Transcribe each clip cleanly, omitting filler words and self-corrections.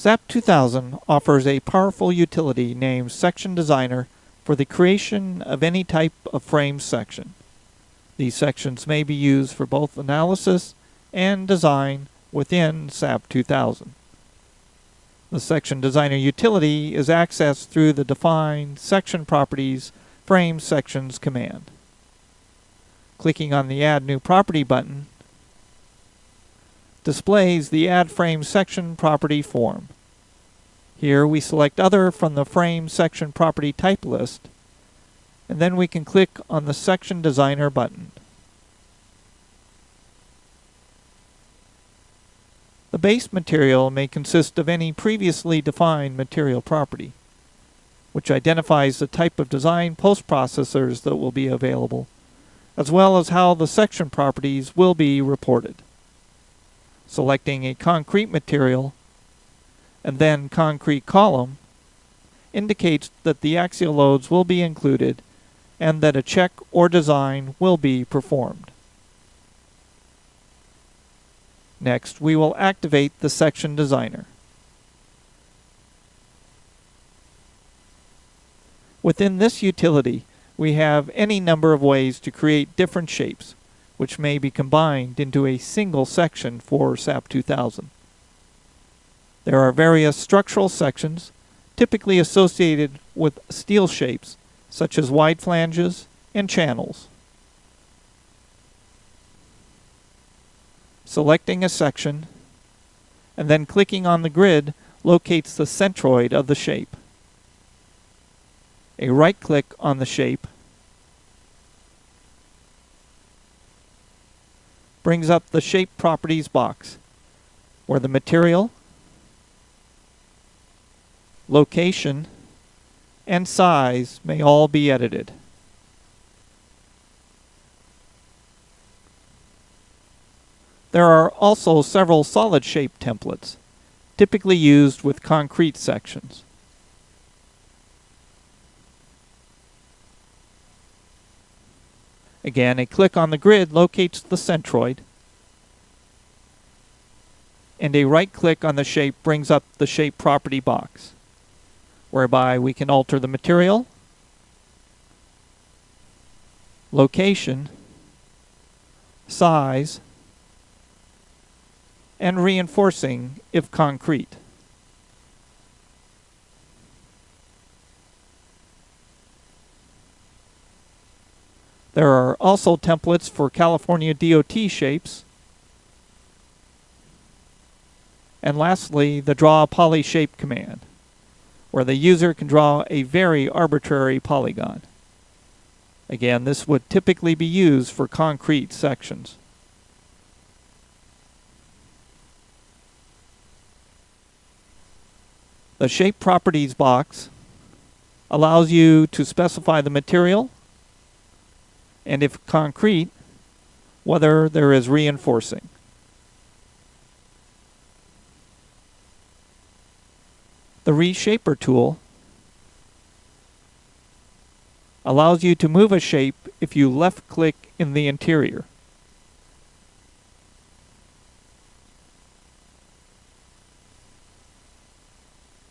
SAP 2000 offers a powerful utility named Section Designer for the creation of any type of frame section. These sections may be used for both analysis and design within SAP 2000. The Section Designer utility is accessed through the Define Section Properties Frame Sections command. Clicking on the Add New Property button displays the Add Frame Section Property form. Here we select Other from the Frame Section Property Type list, and then we can click on the Section Designer button. The base material may consist of any previously defined material property, which identifies the type of design post-processors that will be available, as well as how the section properties will be reported. Selecting a concrete material and then concrete column indicates that the axial loads will be included and that a check or design will be performed. Next, we will activate the Section Designer. Within this utility, we have any number of ways to create different shapes, which may be combined into a single section for SAP 2000. There are various structural sections, typically associated with steel shapes, such as wide flanges and channels. Selecting a section and then clicking on the grid locates the centroid of the shape. A right click on the shape brings up the Shape Properties box, where the material, location, and size may all be edited. There are also several solid shape templates, typically used with concrete sections. Again, a click on the grid locates the centroid, and a right click on the shape brings up the Shape Property box, whereby we can alter the material, location, size, and reinforcing if concrete. There are also templates for California DOT shapes. And lastly, the Draw Poly Shape command, where the user can draw a very arbitrary polygon. Again, this would typically be used for concrete sections. The Shape Properties box allows you to specify the material, and if concrete, whether there is reinforcing. The Reshaper tool allows you to move a shape if you left-click in the interior.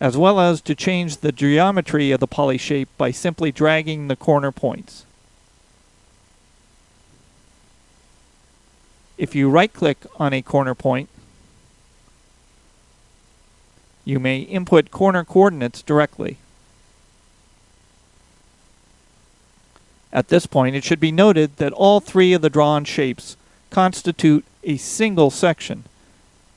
As well as to change the geometry of the poly shape by simply dragging the corner points. If you right-click on a corner point, you may input corner coordinates directly. At this point, it should be noted that all three of the drawn shapes constitute a single section,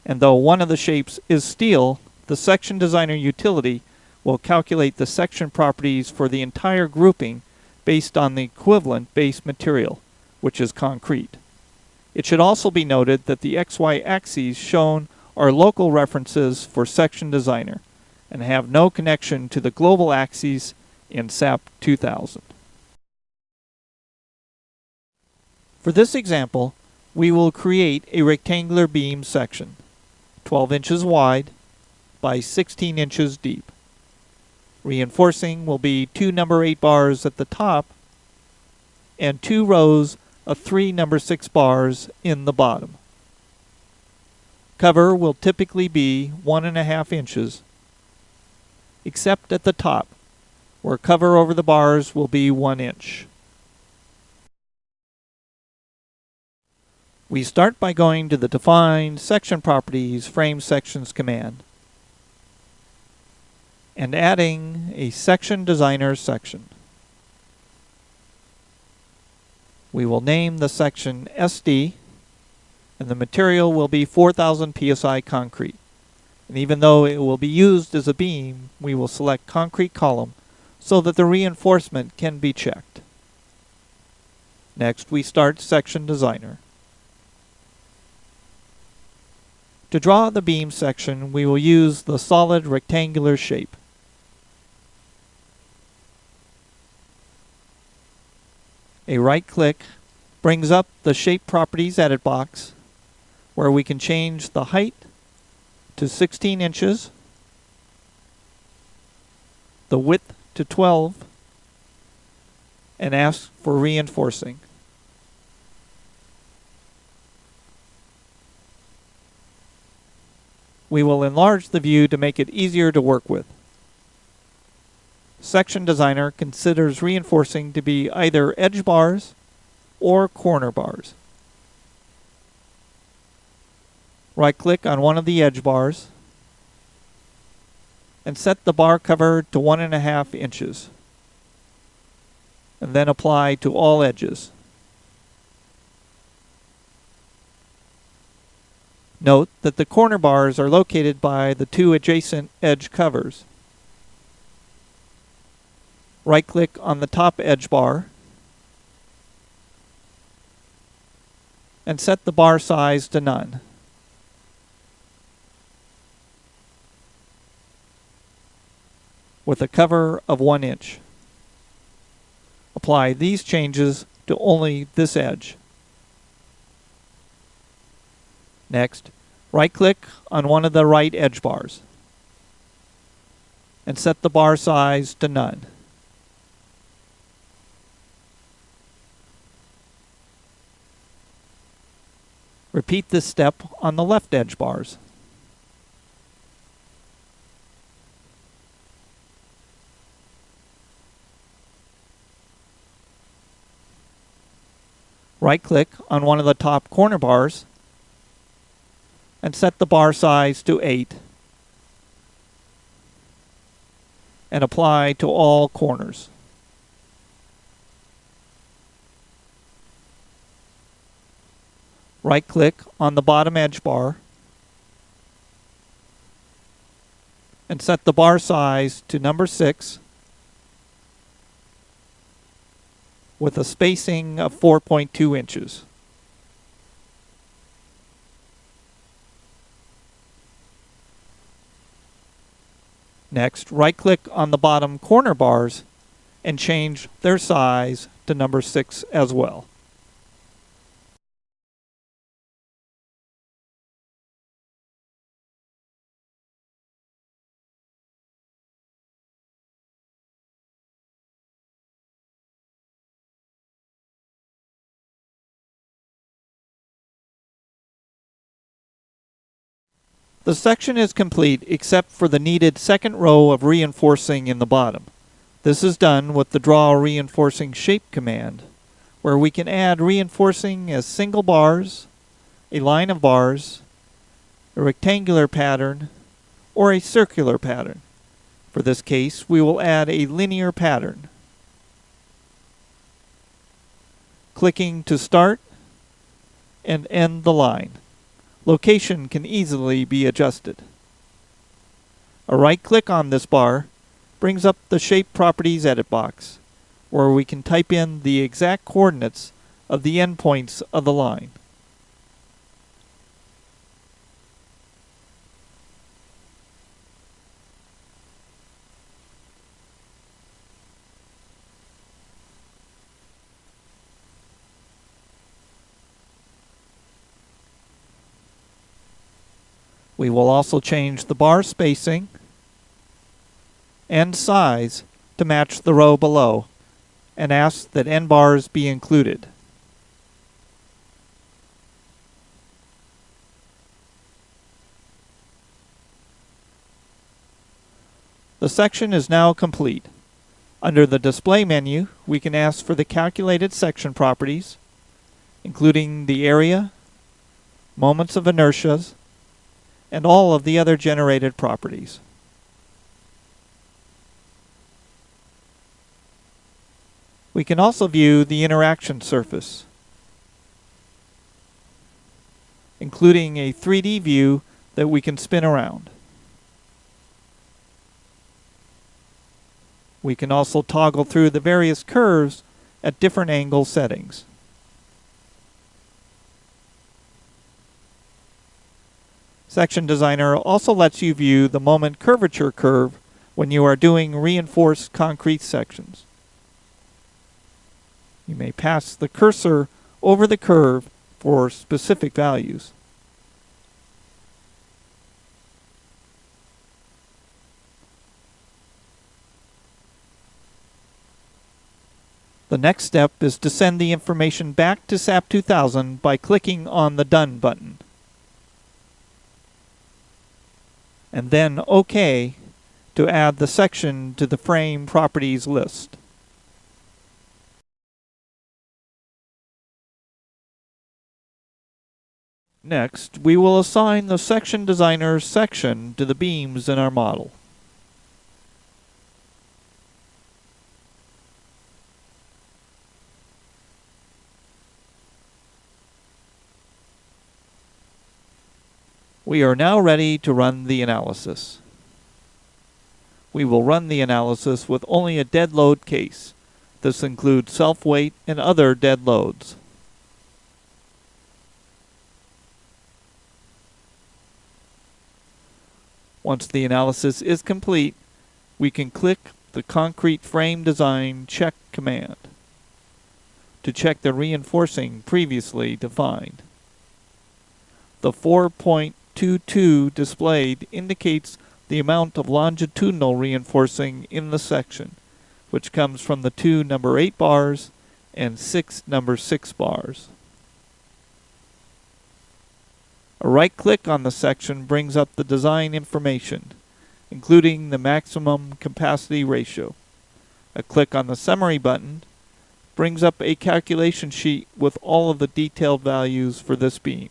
and though one of the shapes is steel, the Section Designer utility will calculate the section properties for the entire grouping based on the equivalent base material, which is concrete. It should also be noted that the XY axes shown are local references for Section Designer and have no connection to the global axes in SAP 2000. For this example, we will create a rectangular beam section, 12 inches wide by 16 inches deep. Reinforcing will be 2 number 8 bars at the top and 2 rows of 3 number 6 bars in the bottom. cover will typically be 1.5 inches, except at the top, where cover over the bars will be 1 inch. We start by going to the Define Section Properties Frame Sections command and adding a Section Designer section. We will name the section SD, and the material will be 4,000 psi concrete. And even though it will be used as a beam, we will select concrete column so that the reinforcement can be checked. Next, we start Section Designer. To draw the beam section, we will use the solid rectangular shape. A right-click brings up the Shape Properties Edit box, where we can change the height to 16 inches, the width to 12, and ask for reinforcing. We will enlarge the view to make it easier to work with. Section Designer considers reinforcing to be either edge bars or corner bars. Right-click on one of the edge bars and set the bar cover to 1.5 inches, and then apply to all edges. Note that the corner bars are located by the 2 adjacent edge covers. Right-click on the top edge bar and set the bar size to none. With a cover of 1 inch. Apply these changes to only this edge. Next, right-click on one of the right edge bars and set the bar size to none. Repeat this step on the left edge bars. Right-click on one of the top corner bars and set the bar size to 8 and apply to all corners. Right-click on the bottom edge bar and set the bar size to number 6 with a spacing of 4.2 inches. Next, right-click on the bottom corner bars and change their size to number 6 as well. The section is complete except for the needed second row of reinforcing in the bottom. This is done with the Draw Reinforcing Shape command, where we can add reinforcing as single bars, a line of bars, a rectangular pattern, or a circular pattern. For this case, we will add a linear pattern. Clicking to start and end the line. Location can easily be adjusted. A right-click on this bar brings up the Shape Properties Edit box, where we can type in the exact coordinates of the endpoints of the line. We will also change the bar spacing and size to match the row below and ask that end bars be included. The section is now complete. Under the Display menu, we can ask for the calculated section properties, including the area, moments of inertia, and all of the other generated properties. We can also view the interaction surface, including a 3D view that we can spin around. We can also toggle through the various curves at different angle settings. Section Designer also lets you view the moment curvature curve when you are doing reinforced concrete sections. You may pass the cursor over the curve for specific values. The next step is to send the information back to SAP2000 by clicking on the Done button. And then OK to add the section to the frame properties list. Next, we will assign the Section Designer section to the beams in our model. We are now ready to run the analysis. We will run the analysis with only a dead load case. This includes self-weight and other dead loads. Once the analysis is complete, we can click the Concrete Frame Design Check command to check the reinforcing previously defined. The 4.22 displayed indicates the amount of longitudinal reinforcing in the section, which comes from the 2 number 8 bars and 6 number 6 bars. A right click on the section brings up the design information, including the maximum capacity ratio. A click on the summary button brings up a calculation sheet with all of the detailed values for this beam.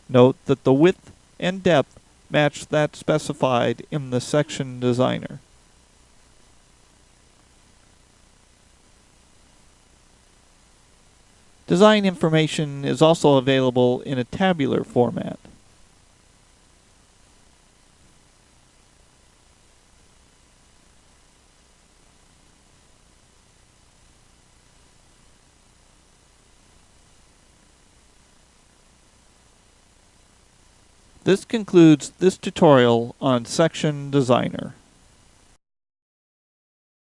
Note that the width and depth match that specified in the Section Designer. Design information is also available in a tabular format. This concludes this tutorial on Section Designer.